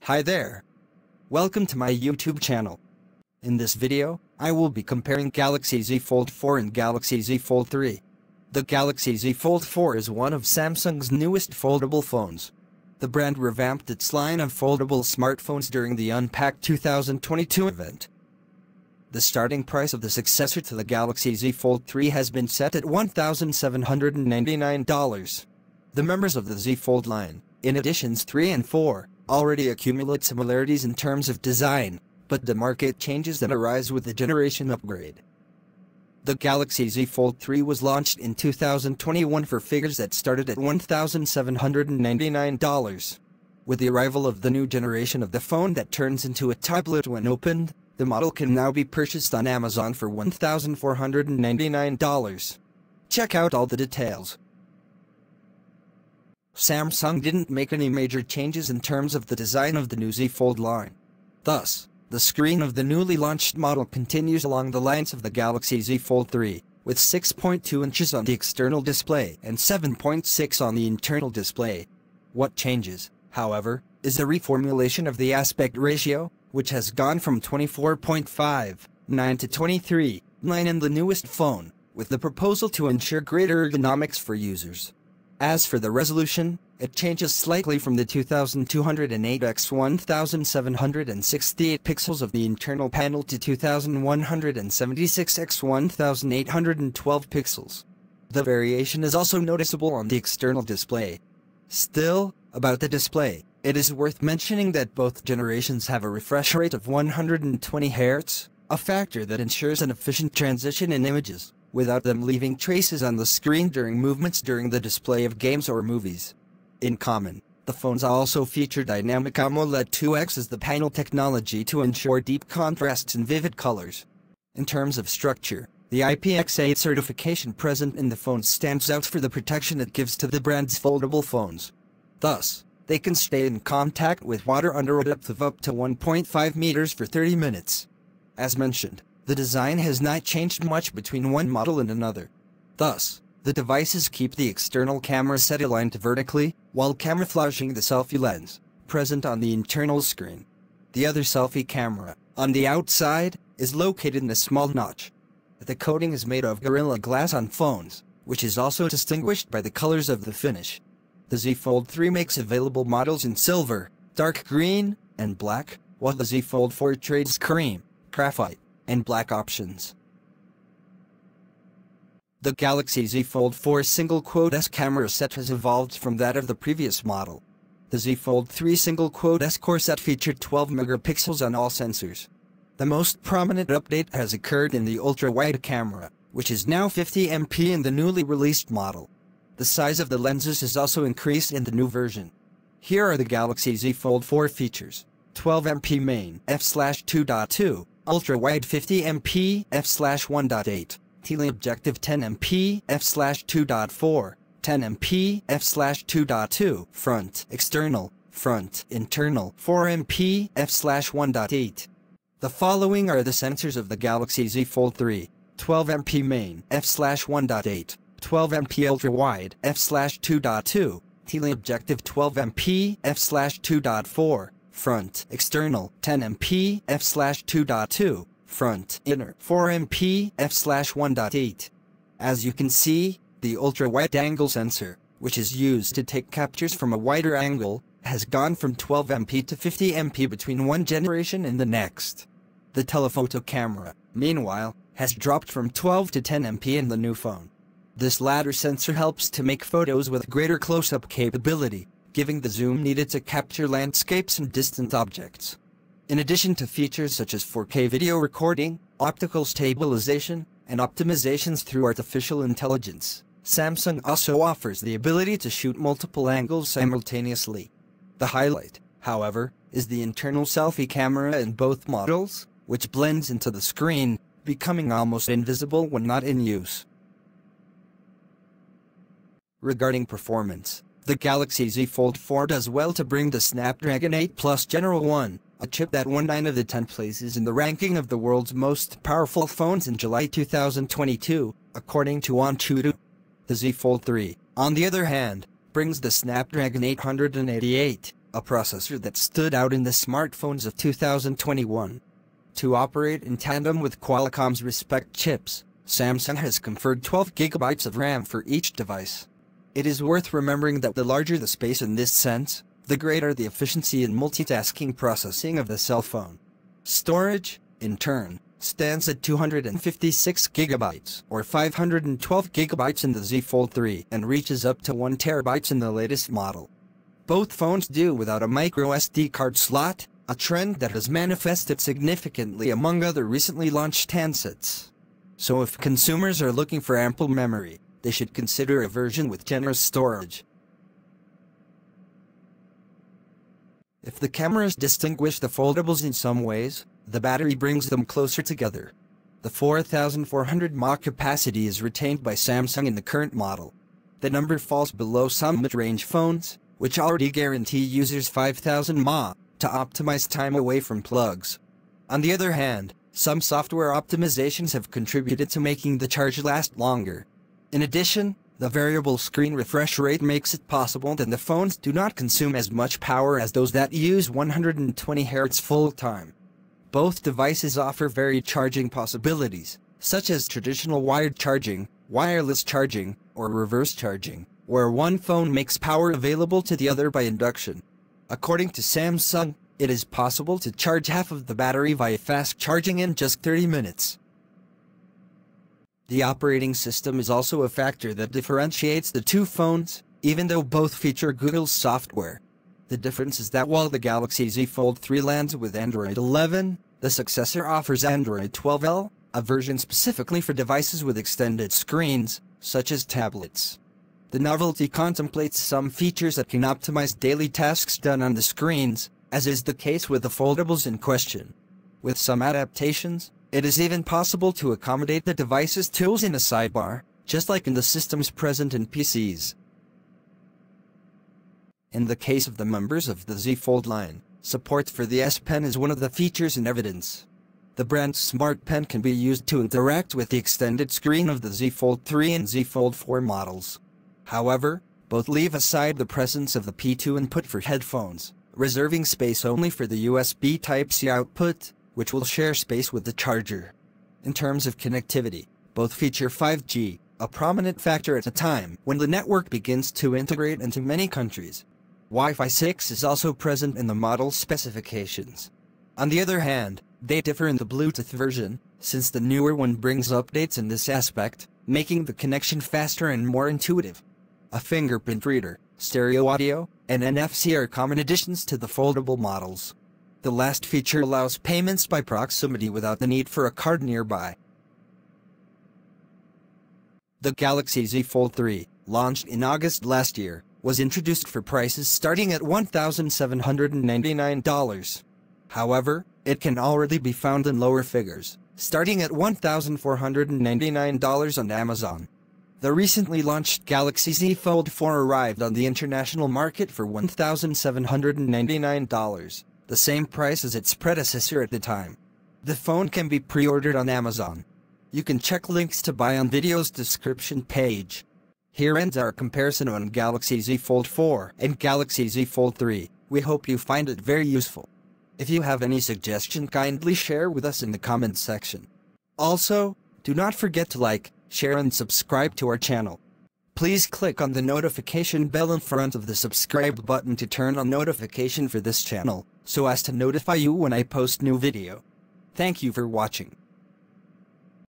Hi there. Welcome to my YouTube channel. In this video, I will be comparing Galaxy Z Fold 4 and Galaxy Z Fold 3. The Galaxy Z Fold 4 is one of Samsung's newest foldable phones. The brand revamped its line of foldable smartphones during the Unpacked 2022 event. The starting price of the successor to the Galaxy Z Fold 3 has been set at $1,799. The members of the Z Fold line, in editions 3 and 4, already accumulate similarities in terms of design, but demarcate changes that arise with the generation upgrade. The Galaxy Z Fold 3 was launched in 2021 for figures that started at $1,799. With the arrival of the new generation of the phone that turns into a tablet when opened, the model can now be purchased on Amazon for $1,499. Check out all the details. Samsung didn't make any major changes in terms of the design of the new Z Fold line. Thus, the screen of the newly launched model continues along the lines of the Galaxy Z Fold 3, with 6.2 inches on the external display and 7.6 on the internal display. What changes, however, is the reformulation of the aspect ratio, which has gone from 24.59 to 23:9 in the newest phone, with the proposal to ensure greater ergonomics for users. As for the resolution, it changes slightly from the 2208 x 1768 pixels of the internal panel to 2176 x 1812 pixels. The variation is also noticeable on the external display. Still, about the display, it is worth mentioning that both generations have a refresh rate of 120 Hz, a factor that ensures an efficient transition in images, without them leaving traces on the screen during movements during the display of games or movies. In common, the phones also feature dynamic AMOLED 2X as the panel technology to ensure deep contrasts and vivid colors. In terms of structure, the IPX8 certification present in the phone stands out for the protection it gives to the brand's foldable phones. Thus, they can stay in contact with water under a depth of up to 1.5 meters for 30 minutes. As mentioned, the design has not changed much between one model and another. Thus, the devices keep the external camera set aligned vertically, while camouflaging the selfie lens, present on the internal screen. The other selfie camera, on the outside, is located in a small notch. The coating is made of Gorilla Glass on phones, which is also distinguished by the colors of the finish. The Z Fold 3 makes available models in silver, dark green, and black, while the Z Fold 4 trades cream, graphite, and black options. The Galaxy Z Fold 4 single-S camera set has evolved from that of the previous model. The Z Fold 3 single-S core set featured 12 megapixels on all sensors. The most prominent update has occurred in the ultra-wide camera, which is now 50 MP in the newly released model. The size of the lenses is also increased in the new version. Here are the Galaxy Z Fold 4 features: 12 MP main f/2.2, ultra-wide 50 MP f/1.8, teleobjective 10 MP f/2.4, 10 MP f/2.2, front, external, front, internal, 4 MP f/1.8. The following are the sensors of the Galaxy Z Fold 3: 12 MP main f/1.8, 12 MP ultra-wide f/2.2, teleobjective 12 MP f/2.4, front, external, 10 MP f/2.2, front, inner, 4 MP f/1.8. As you can see, the ultra-wide angle sensor, which is used to take captures from a wider angle, has gone from 12 MP to 50 MP between one generation and the next. The telephoto camera, meanwhile, has dropped from 12 to 10 MP in the new phone. This latter sensor helps to make photos with greater close-up capability, giving the zoom needed to capture landscapes and distant objects. In addition to features such as 4K video recording, optical stabilization, and optimizations through artificial intelligence, Samsung also offers the ability to shoot multiple angles simultaneously. The highlight, however, is the internal selfie camera in both models, which blends into the screen, becoming almost invisible when not in use. Regarding performance, the Galaxy Z Fold 4 does well to bring the Snapdragon 8 Plus General 1, a chip that won 9 of the 10 places in the ranking of the world's most powerful phones in July 2022, according to Antutu. The Z Fold 3, on the other hand, brings the Snapdragon 888, a processor that stood out in the smartphones of 2021. To operate in tandem with Qualcomm's Respect chips, Samsung has conferred 12 GB of RAM for each device. It is worth remembering that the larger the space in this sense, the greater the efficiency in multitasking processing of the cell phone. Storage, in turn, stands at 256 GB or 512 GB in the Z Fold 3 and reaches up to 1 TB in the latest model. Both phones do without a microSD card slot, a trend that has manifested significantly among other recently launched handsets. So if consumers are looking for ample memory, they should consider a version with generous storage. If the cameras distinguish the foldables in some ways, the battery brings them closer together. The 4,400 mAh capacity is retained by Samsung in the current model. The number falls below some mid-range phones, which already guarantee users 5,000 mAh to optimize time away from plugs. On the other hand, some software optimizations have contributed to making the charge last longer. In addition, the variable screen refresh rate makes it possible that the phones do not consume as much power as those that use 120 Hz full-time. Both devices offer varied charging possibilities, such as traditional wired charging, wireless charging, or reverse charging, where one phone makes power available to the other by induction. According to Samsung, it is possible to charge half of the battery via fast charging in just 30 minutes. The operating system is also a factor that differentiates the two phones, even though both feature Google's software. The difference is that while the Galaxy Z Fold 3 lands with Android 11, the successor offers Android 12L, a version specifically for devices with extended screens, such as tablets. The novelty contemplates some features that can optimize daily tasks done on the screens, as is the case with the foldables in question. With some adaptations, it is even possible to accommodate the device's tools in a sidebar, just like in the systems present in PCs. In the case of the members of the Z Fold line, support for the S Pen is one of the features in evidence. The brand's Smart Pen can be used to interact with the extended screen of the Z Fold 3 and Z Fold 4 models. However, both leave aside the presence of the P2 input for headphones, reserving space only for the USB Type-C output, which will share space with the charger. In terms of connectivity, both feature 5G, a prominent factor at a time when the network begins to integrate into many countries. Wi-Fi 6 is also present in the model specifications. On the other hand, they differ in the Bluetooth version, since the newer one brings updates in this aspect, making the connection faster and more intuitive. A fingerprint reader, stereo audio, and NFC are common additions to the foldable models. The last feature allows payments by proximity without the need for a card nearby. The Galaxy Z Fold 3, launched in August last year, was introduced for prices starting at $1,799. However, it can already be found in lower figures, starting at $1,499 on Amazon. The recently launched Galaxy Z Fold 4 arrived on the international market for $1,799, the same price as its predecessor at the time. The phone can be pre-ordered on Amazon. You can check links to buy on video's description page. Here ends our comparison on Galaxy Z Fold 4 and Galaxy Z Fold 3. We hope you find it very useful. If you have any suggestion, kindly share with us in the comments section. Also, do not forget to like, share and subscribe to our channel. Please click on the notification bell in front of the subscribe button to turn on notification for this channel, so as to notify you when I post new video. Thank you for watching.